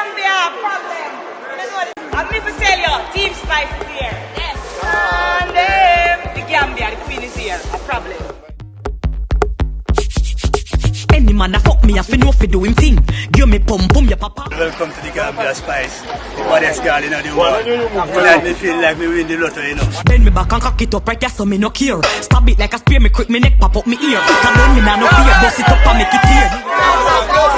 Gambia, problem. I'm going to tell you, Team Spice is here. Yes. And the Gambia, the Queen is here. A problem. Any man a fuck me, I fi know fi do him thing. Give me pum pum, your papa. Welcome to the Gambia Spice, the baddest girl in the world. Let me feel like me win the lotto, you know. Bend me back and cock it up right there, so me no care. Stab it like a spear, me quick, me neck pop up me ear. Come on, me nah no fear, bust it up and make it tear.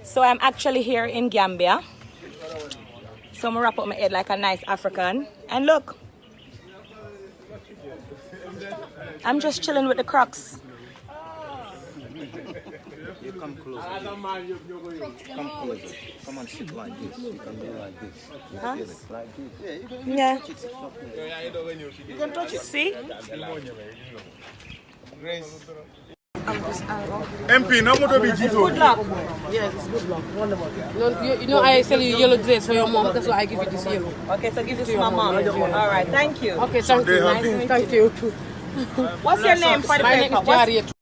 So I'm actually here in Gambia. So I'm gonna wrap up my head like a nice African. And look, I'm just chilling with the Crocs. You come closer. Come closer. Come and sit like this. You can do like this. You Huh? feel it like this. Yeah. You can touch it. See? MP, no more to be G2. Good luck. Yes, it's good luck. Wonderful. You know, I sell you yellow dress for your mom. That's why I give you this yellow. Okay, so give this to my mom. All right, thank you. Okay, thank you. Thank you. What's your name for the My name paper? is Jariet.